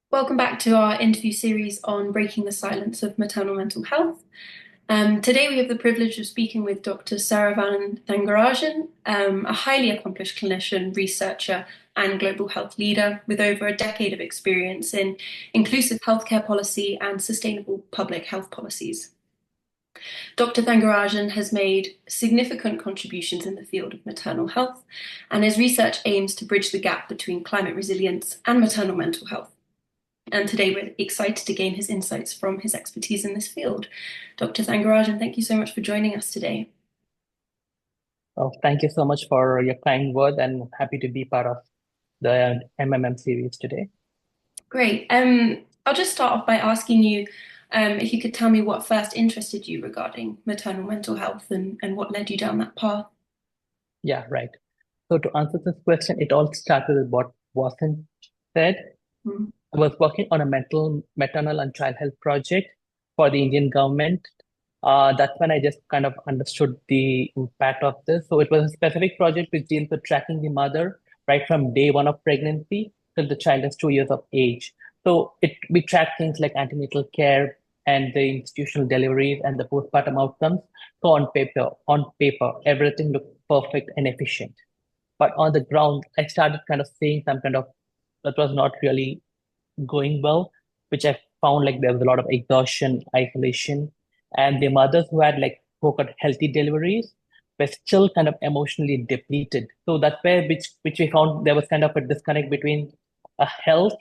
Welcome back to our interview series on breaking the silence of maternal mental health. Today, we have the privilege of speaking with Dr. Saravanan Thangarajan, a highly accomplished clinician, researcher, and global health leader with over a decade of experience in inclusive healthcare policy and sustainable public health policies. Dr. Thangarajan has made significant contributions in the field of maternal health, and his research aims to bridge the gap between climate resilience and maternal mental health. And today we're excited to gain his insights from his expertise in this field. Dr. Thangarajan, thank you so much for joining us today. Oh, thank you so much for your kind word, and happy to be part of the MMM series today. Great. I'll just start off by asking you if you could tell me what first interested you regarding maternal mental health and what led you down that path. Yeah, right. So to answer this question, it all started with what wasn't said. Mm. I was working on a maternal and child health project for the Indian government. That's when I just kind of understood the impact of this. So it was a specific project which deals with tracking the mother right from day one of pregnancy till the child is 2 years of age. So we track things like antenatal care and the institutional deliveries and the postpartum outcomes. So on paper, everything looked perfect and efficient. But on the ground, I started kind of seeing some kind of that was not really going well, which I found like there was a lot of exhaustion, isolation, and the mothers who had like got healthy deliveries were still kind of emotionally depleted. So that's where which we found there was kind of a disconnect between a health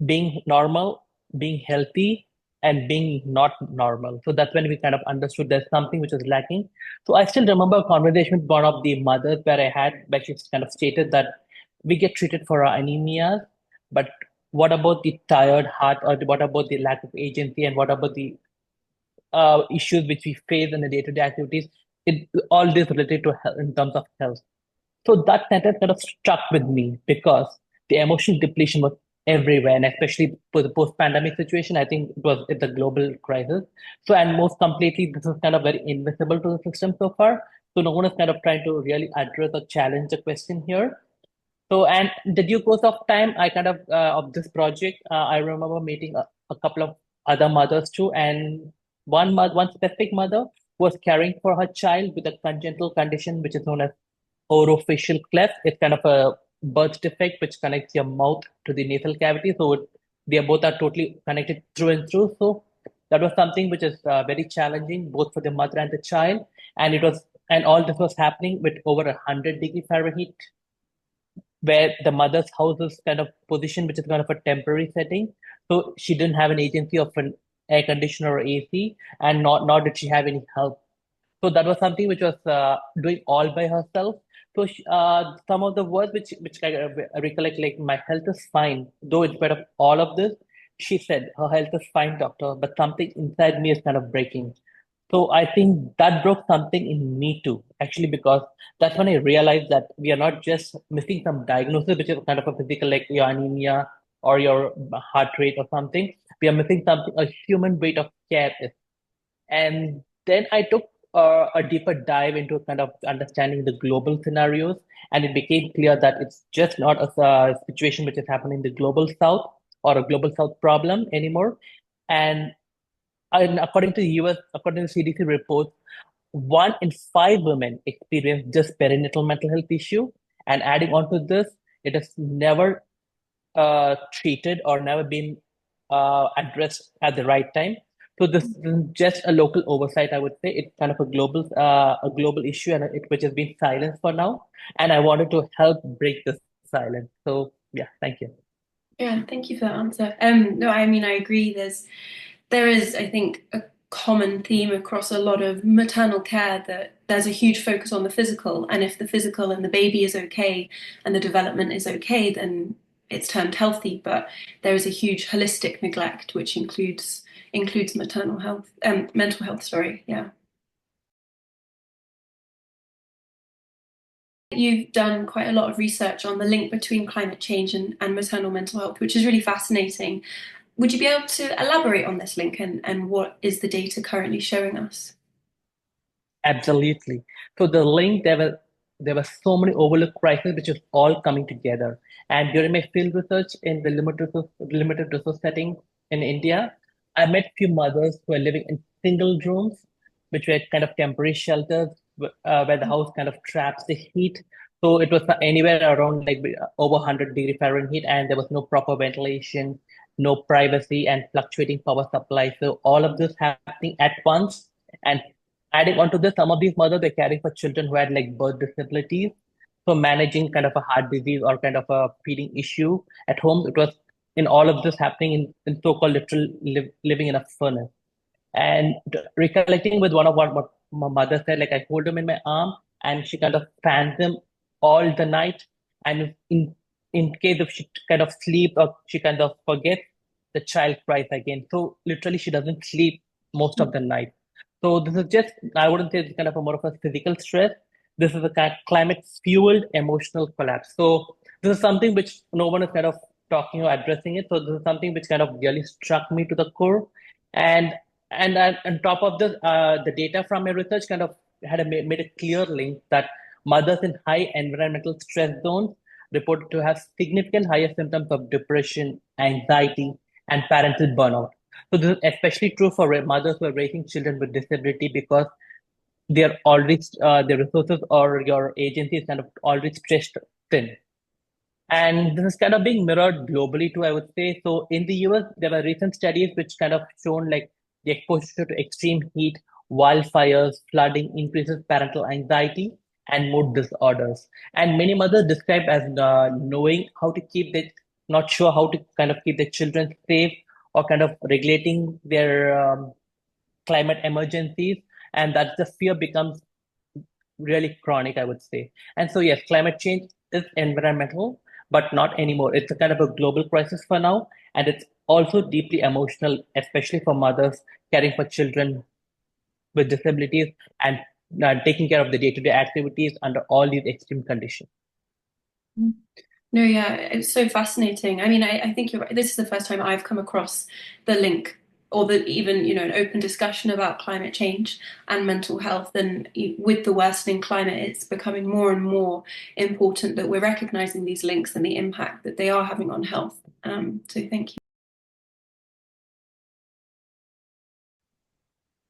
being normal, being healthy, and being not normal. So that's when we kind of understood there's something which was lacking. So I still remember a conversation with one of the mothers where she kind of stated that we get treated for our anemia, but what about the tired heart, or what about the lack of agency, and what about the issues which we face in the day-to-day activities? All this related to health in terms of health. So that sentence kind of stuck with me because the emotional depletion was everywhere, and especially for the post-pandemic situation, I think it's a global crisis. So, and most completely, this is kind of very invisible to the system so far. So no one is kind of trying to really address or challenge the question here. So, and the due course of time, I kind of this project, I remember meeting a couple of other mothers too, and one specific mother was caring for her child with a congenital condition which is known as orofacial cleft. It's kind of a birth defect which connects your mouth to the nasal cavity. So they both are totally connected through and through. So that was something which is very challenging both for the mother and the child. And and all this was happening with over 100 degrees Fahrenheit, where the mother's house is kind of positioned, which is kind of a temporary setting. So she didn't have an agency of an air conditioner or AC, and nor did she have any help. So that was something which was doing all by herself. So some of the words which I recollect, like my health is fine, though in spite of all of this, she said her health is fine, doctor, but something inside me is kind of breaking. So I think that broke something in me too, actually, because that's when I realized that we are not just missing some diagnosis, which is kind of a physical, like your anemia or your heart rate or something. We are missing something, a human weight of care is. And then I took a deeper dive into kind of understanding the global scenarios, and it became clear that it's just not a situation which is happening in the global south or a global south problem anymore. And according to the US, according to CDC reports, 1 in 5 women experience just perinatal mental health issue. And adding on to this, it has never treated or never been addressed at the right time. So this isn't just a local oversight, I would say. It's kind of a global issue, and which has been silenced for now. And I wanted to help break this silence. So yeah, thank you. Yeah, thank you for that answer. No, I mean I agree. There is, I think, a common theme across a lot of maternal care that there's a huge focus on the physical, and if the physical and the baby is okay and the development is okay, then it's termed healthy. But there is a huge holistic neglect, which includes maternal health, mental health. Sorry, yeah. You've done quite a lot of research on the link between climate change and maternal mental health, which is really fascinating. Would you be able to elaborate on this link and what is the data currently showing us? Absolutely. So the link there was. there were so many overlooked crises which was all coming together. And during my field research in the limited resource setting in India, I met few mothers who were living in single rooms, which were kind of temporary shelters where the house kind of traps the heat. So it was anywhere around like over 100-degree Fahrenheit, and there was no proper ventilation, no privacy, and fluctuating power supply. So all of this happening at once. And adding on to this, some of these mothers were caring for children who had like birth disabilities. So managing kind of a heart disease or kind of a feeding issue at home, it was in all of this happening in so-called literal living in a furnace. And recollecting with one of what my mother said, like I hold him in my arm and she kind of fans him all the night. And in case if she kind of sleep or she kind of forgets, the child cries again. So literally she doesn't sleep most of the night. So this is just, I wouldn't say it's kind of a more of a physical stress. This is a kind of climate fueled emotional collapse. So this is something which no one is kind of talking or addressing it. So this is something which kind of really struck me to the core. And on top of this, the data from my research kind of made a clear link that mothers in high environmental stress zones reported to have significant higher symptoms of depression, anxiety, and parental burnout. So this is especially true for mothers who are raising children with disability because they're already the resources or your agency is kind of already stretched thin. And this is kind of being mirrored globally too, I would say. So in the US, there were recent studies which kind of shown like the exposure to extreme heat, wildfires, flooding increases parental anxiety and mood disorders. And many mothers describe as knowing how to keep their, not sure how to kind of keep their children safe or kind of regulating their climate emergencies. And that the fear becomes really chronic, I would say. And so, yes, climate change is environmental, but not anymore. It's a kind of a global crisis for now. And it's also deeply emotional, especially for mothers caring for children with disabilities and taking care of the day-to-day activities under all these extreme conditions. No, yeah, it's so fascinating. I mean, I think you're right. This is the first time I've come across the link or the even, an open discussion about climate change and mental health. And with the worsening climate, it's becoming more and more important that we're recognizing these links and the impact that they are having on health. So thank you.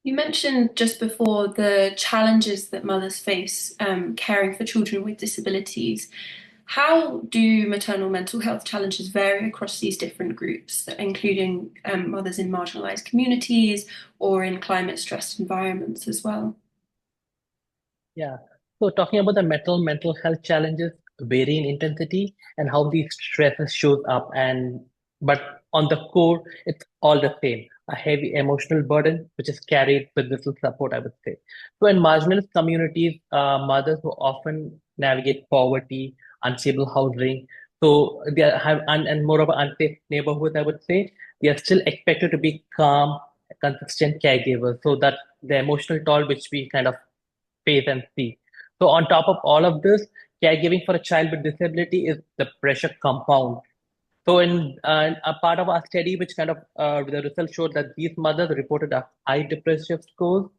You mentioned just before the challenges that mothers face caring for children with disabilities. How do maternal mental health challenges vary across these different groups, including mothers in marginalized communities or in climate stressed environments as well? Yeah. So talking about the mental health challenges vary in intensity and how these stresses shows up and but on the core it's all the same. A heavy emotional burden which is carried with little support, I would say. So in marginalized communities, mothers who often navigate poverty, unstable housing, so have and more of an unsafe neighborhood, I would say, they are still expected to be calm, consistent caregivers. So that the emotional toll which we kind of face and see. So on top of all of this, caregiving for a child with disability is the pressure compound. So in a part of our study, which kind of the results showed that these mothers reported a high depressive scores,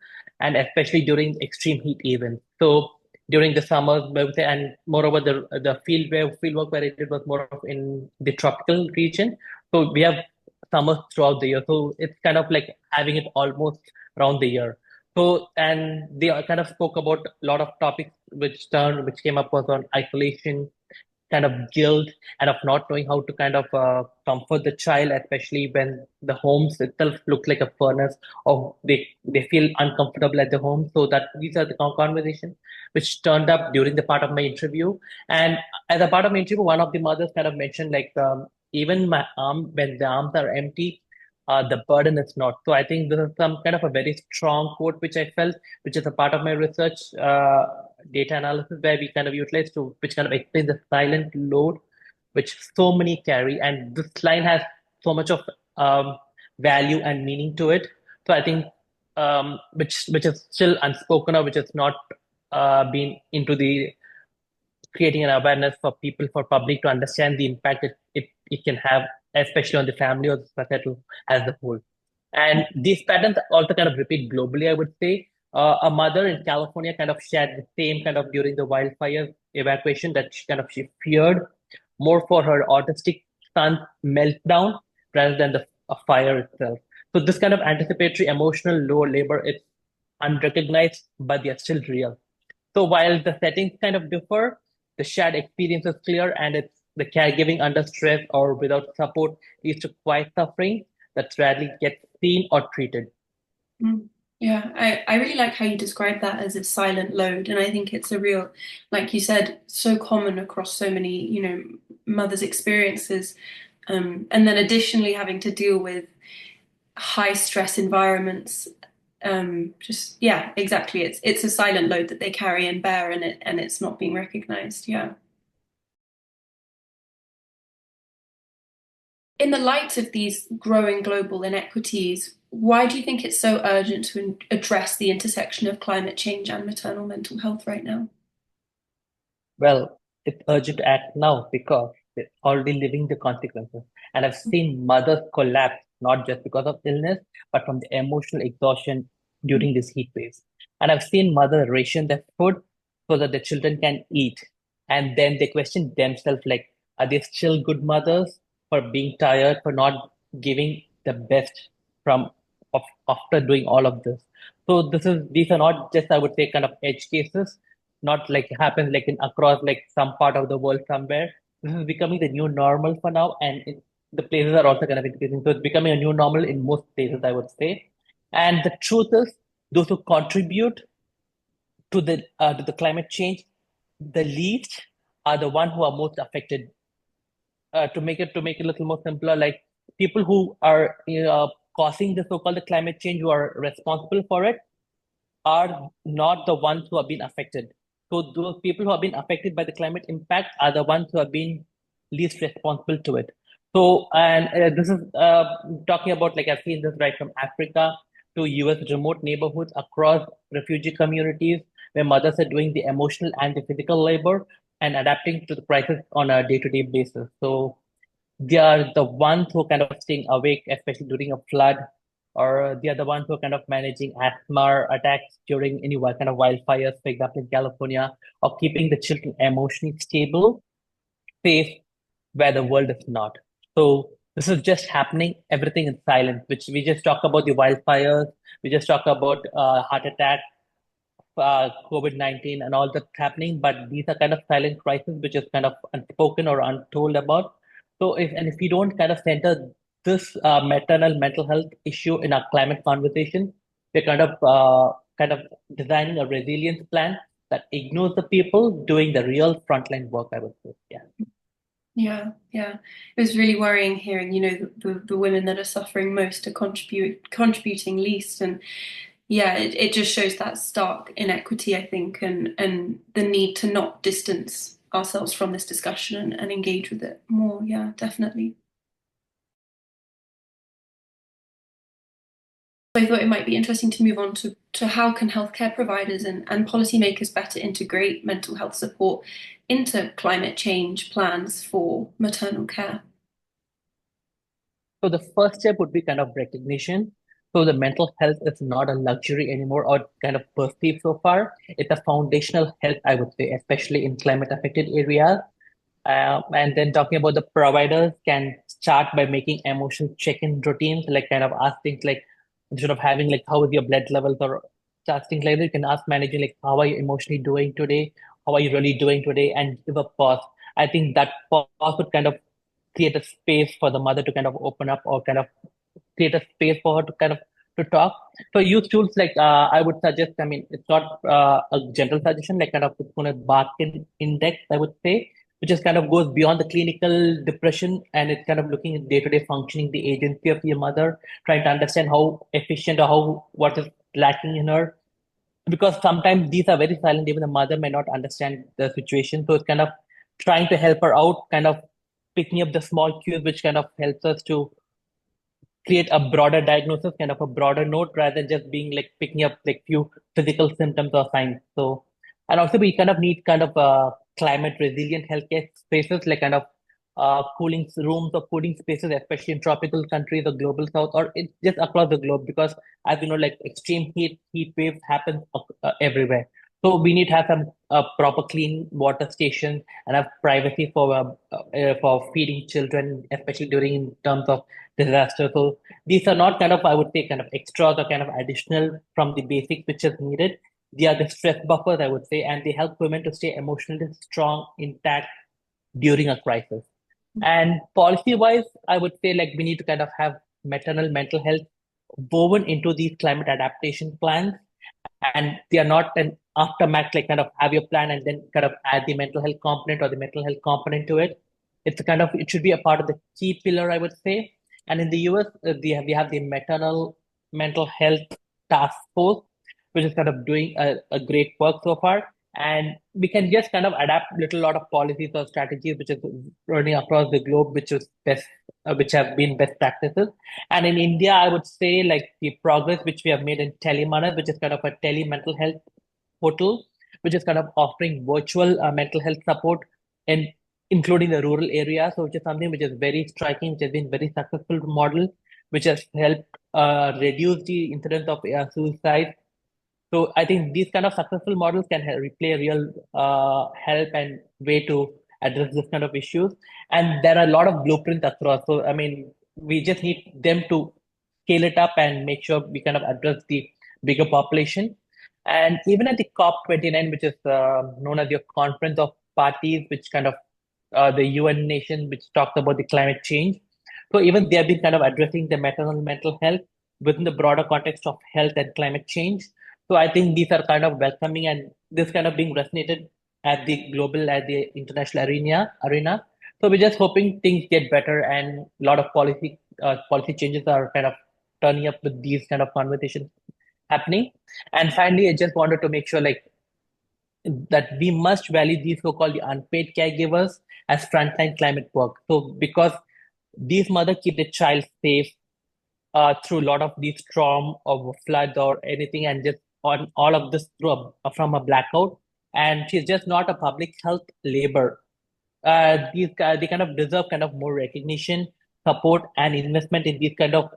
and especially during extreme heat events. So during the summers, I would say, and moreover the field work where I did was more of in the tropical region. So we have summers throughout the year. So it's kind of like having it almost around the year. So and they kind of spoke about a lot of topics which came up was on isolation, kind of guilt and of not knowing how to kind of comfort the child, especially when the homes itself look like a furnace or they feel uncomfortable at the home. So that these are the conversations which turned up during the part of my interview. And as a part of my interview, one of the mothers kind of mentioned like even my arm when the arms are empty. The burden is not. So I think this is some kind of a very strong quote which I felt, which is a part of my research data analysis where we kind of utilize to which kind of explains the silent load which so many carry, and this line has so much of value and meaning to it. So I think which is still unspoken or which is not been into the creating an awareness for people for public to understand the impact it can have, especially on the family or the society as a whole. And these patterns also kind of repeat globally, I would say. A mother in California kind of shared the same kind of during the wildfire evacuation that she feared more for her autistic son's meltdown rather than the fire itself. So this kind of anticipatory emotional low labor is unrecognized, but they are still real. So while the settings kind of differ, the shared experience is clear, and it's the caregiving under stress or without support leads to quiet suffering that rarely gets seen or treated. Mm. Yeah, I really like how you describe that as a silent load. And I think it's a real, like you said, so common across so many, mothers' experiences. And then additionally having to deal with high stress environments. Just yeah, exactly. It's a silent load that they carry and bear, and it's not being recognized. Yeah. In the light of these growing global inequities, why do you think it's so urgent to address the intersection of climate change and maternal mental health right now? Well, it's urgent to act now because they're already living the consequences. And I've seen mothers collapse, not just because of illness, but from the emotional exhaustion during these heat waves. And I've seen mothers ration their food so that the children can eat. And then they question themselves like, are they still good mothers for being tired, for not giving the best from after doing all of this? So these are not just, I would say, kind of edge cases, not like happens like in across like some part of the world somewhere. This is becoming the new normal for now, and the places are also kind of increasing. So it's becoming a new normal in most places, I would say. And the truth is, those who contribute to the climate change the least are the one who are most affected. To make it a little more simpler, like people who are causing the so-called the climate change, who are responsible for it, are not the ones who have been affected. So those people who have been affected by the climate impact are the ones who have been least responsible to it. So, and this is talking about, like I've seen this right from Africa to US remote neighborhoods across refugee communities where mothers are doing the emotional and the physical labor and adapting to the crisis on a day-to-day basis. So they are the ones who are kind of staying awake, especially during a flood, or they are the ones who are kind of managing asthma attacks during any kind of wildfires, for example, in California, or keeping the children emotionally stable, safe, where the world is not. So this is just happening, everything in silence, which we just talk about the wildfires, we just talk about heart attacks, COVID-19 and all that's happening, but these are kind of silent crises which is kind of unspoken or untold about. So if we don't kind of center this maternal mental health issue in our climate conversation, we're kind of designing a resilience plan that ignores the people doing the real frontline work, I would say. Yeah. Yeah, yeah. It was really worrying hearing, the women that are suffering most are contributing least. And yeah, it just shows that stark inequity, I think, and the need to not distance ourselves from this discussion and engage with it more. Yeah, definitely. I thought it might be interesting to move on to how can healthcare providers and policymakers better integrate mental health support into climate change plans for maternal care. So the first step would be kind of recognition. So the mental health is not a luxury anymore or kind of perceived so far. It's a foundational health, I would say, especially in climate affected areas. And then talking about the providers can start by making emotional check-in routines, like kind of ask things like instead of having like how is your blood levels or such things like that, you can ask manager like how are you emotionally doing today? How are you really doing today? And give a pause. I think that pause would kind of create a space for the mother to kind of open up or kind of create a space for her to kind of to talk. So use tools like I would suggest. I mean, it's not a general suggestion, like kind of it's going to Barkin index, I would say, which is kind of goes beyond the clinical depression and it's kind of looking at day-to-day functioning, the agency of your mother, trying to understand how efficient or how what is lacking in her. Because sometimes these are very silent, even the mother may not understand the situation. So it's kind of trying to help her out, kind of picking up the small cues, which kind of helps us to create a broader diagnosis, kind of a broader note, rather than just being like picking up like few physical symptoms or signs. So, and also we kind of need kind of climate resilient healthcare spaces, like kind of cooling rooms or cooling spaces, especially in tropical countries or global south, or it's just across the globe, because as you know, like extreme heat waves happen everywhere. So we need to have some proper clean water stations and have privacy for feeding children, especially during in terms of disaster. So these are not kind of, I would say, kind of extras or kind of additional from the basics which is needed. They are the stress buffers, I would say, and they help women to stay emotionally strong, intact during a crisis. And policy wise, I would say like we need to kind of have maternal mental health woven into these climate adaptation plans, and they are not an aftermath, like kind of have your plan and then kind of add the mental health component or the mental health component to it. It's a kind of, it should be a part of the key pillar, I would say. And in the US, we have the maternal mental health task force, which is kind of doing a great work so far. And we can just kind of adapt little lot of policies or strategies which is running across the globe, which is best, which have been best practices. And in India, I would say like the progress which we have made in Telemanas, which is kind of a tele mental health portal, which is kind of offering virtual mental health support in including the rural areas. So which is something which is very striking, which has been very successful model, which has helped reduce the incidence of suicide. So I think these kind of successful models can play a real help and way to address this kind of issues. And there are a lot of blueprints across. So I mean, we just need them to scale it up and make sure we kind of address the bigger population. And even at the COP29, which is known as your conference of parties, which kind of the UN nation, which talks about the climate change. So even they have been kind of addressing the maternal mental health within the broader context of health and climate change. So I think these are kind of welcoming, and this kind of being resonated at the global, at the international arena. So we're just hoping things get better, and a lot of policy changes are kind of turning up with these kind of conversations happening. And finally, I just wanted to make sure like that we must value these so-called the unpaid caregivers as frontline climate work. So because these mothers keep the child safe through a lot of these storm or floods or anything, and just on all of this from a blackout. And she's just not a public health labor. They kind of deserve kind of more recognition, support, and investment in these kind of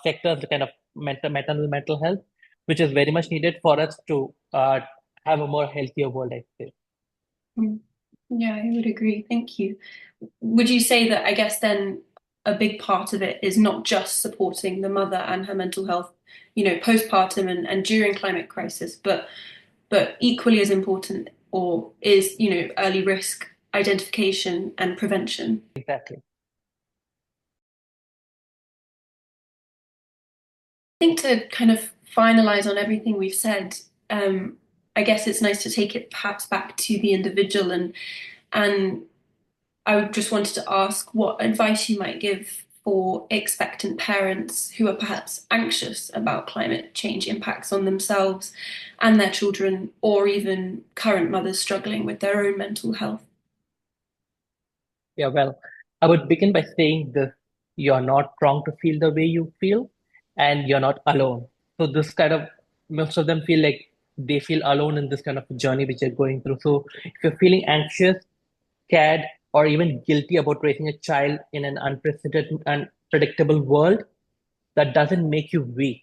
sectors, the kind of maternal mental health, which is very much needed for us to have a more healthier world, I say. Mm. Yeah, I would agree. Thank you. Would you say that, I guess, then a big part of it is not just supporting the mother and her mental health, postpartum and during climate crisis, but equally as important or is, early risk identification and prevention? Exactly. I think to kind of finalize on everything we've said, I guess it's nice to take it perhaps back to the individual, and I just wanted to ask what advice you might give for expectant parents who are perhaps anxious about climate change impacts on themselves and their children, or even current mothers struggling with their own mental health. Yeah, well, I would begin by saying this: you're not wrong to feel the way you feel, and you're not alone. So this kind of, most of them feel like they feel alone in this kind of journey which they're going through. So if you're feeling anxious, scared, or even guilty about raising a child in an unprecedented, unpredictable world, that doesn't make you weak.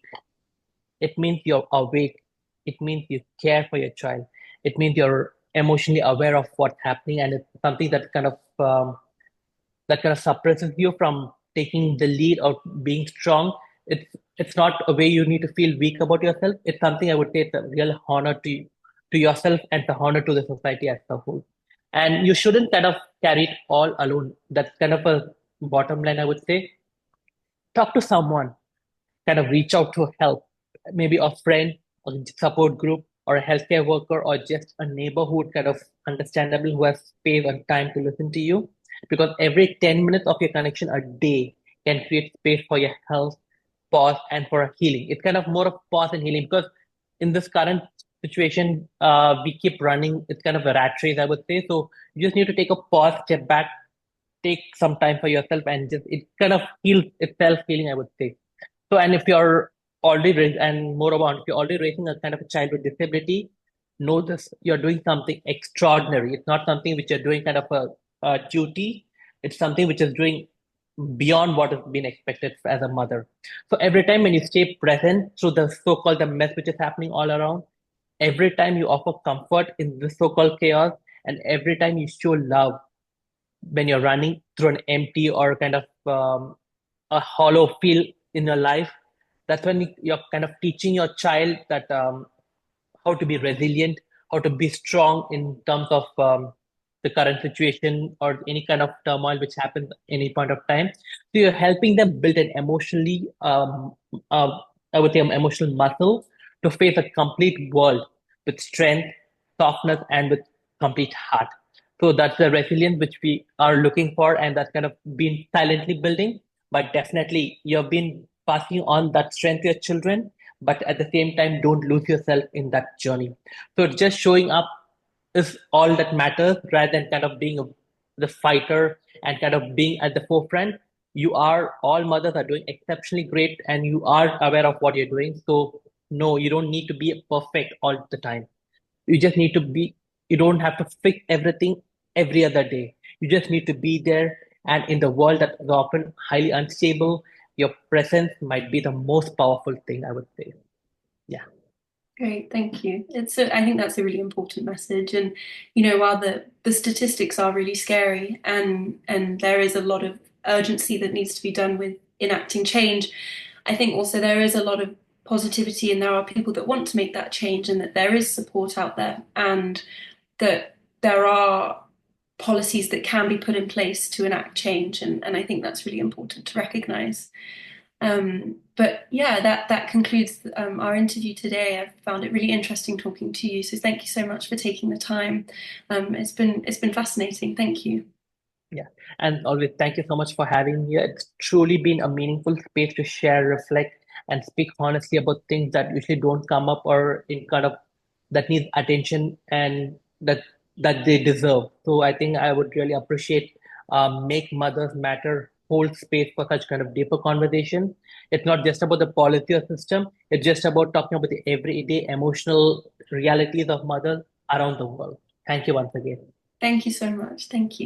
It means you're awake. It means you care for your child. It means you're emotionally aware of what's happening, and it's something that kind of suppresses you from taking the lead or being strong. It's not a way you need to feel weak about yourself. It's something I would say it's a real honor to yourself and the honor to the society as a whole. And you shouldn't kind of carry it all alone. That's kind of a bottom line, I would say. Talk to someone, kind of reach out to help, maybe a friend, a support group, or a healthcare worker, or just a neighborhood kind of understandable who has space and time to listen to you. Because every 10 minutes of your connection a day can create space for your health, pause, and for a healing. It's kind of more of pause and healing, because in this current situation, we keep running. It's kind of a rat race, I would say. So you just need to take a pause, step back, take some time for yourself, and just it kind of heals itself, healing, I would say. So, and if you're and more about, if you're already raising a kind of a child with disability, know this: you're doing something extraordinary. It's not something which you're doing kind of duty. It's something which is doing beyond what has been expected as a mother. So every time when you stay present through the so-called the mess which is happening all around, every time you offer comfort in the so-called chaos, and every time you show love when you're running through an empty or kind of a hollow field in your life, that's when you're kind of teaching your child that how to be resilient, how to be strong in terms of the current situation or any kind of turmoil which happens any point of time. So you're helping them build an emotionally, I would say, an emotional muscle to face a complete world with strength, softness, and with complete heart. So that's the resilience which we are looking for, and that's kind of been silently building. But definitely, you've been passing on that strength to your children, but at the same time, don't lose yourself in that journey. So just showing up is all that matters rather than kind of being the fighter and kind of being at the forefront. You are all mothers are doing exceptionally great and you are aware of what you're doing. So no, you don't need to be perfect all the time. You just need to be, you don't have to fix everything every other day. You just need to be there. And in the world that is often highly unstable, your presence might be the most powerful thing, I would say. Yeah. Great, thank you. I think that's a really important message. And while the statistics are really scary, and there is a lot of urgency that needs to be done with enacting change, I think also there is a lot of positivity, and there are people that want to make that change, and that there is support out there, and that there are policies that can be put in place to enact change. And I think that's really important to recognize. But yeah, that concludes our interview today. I've found it really interesting talking to you. So thank you so much for taking the time. It's been fascinating. Thank you. Yeah. And always thank you so much for having me. It's truly been a meaningful space to share, reflect, and speak honestly about things that usually don't come up or in kind of that needs attention and that they deserve. So I think I would really appreciate make mothers matter hold space for such kind of deeper conversation. It's not just about the policy or system. It's just about talking about the everyday emotional realities of mothers around the world. Thank you once again. Thank you so much. Thank you.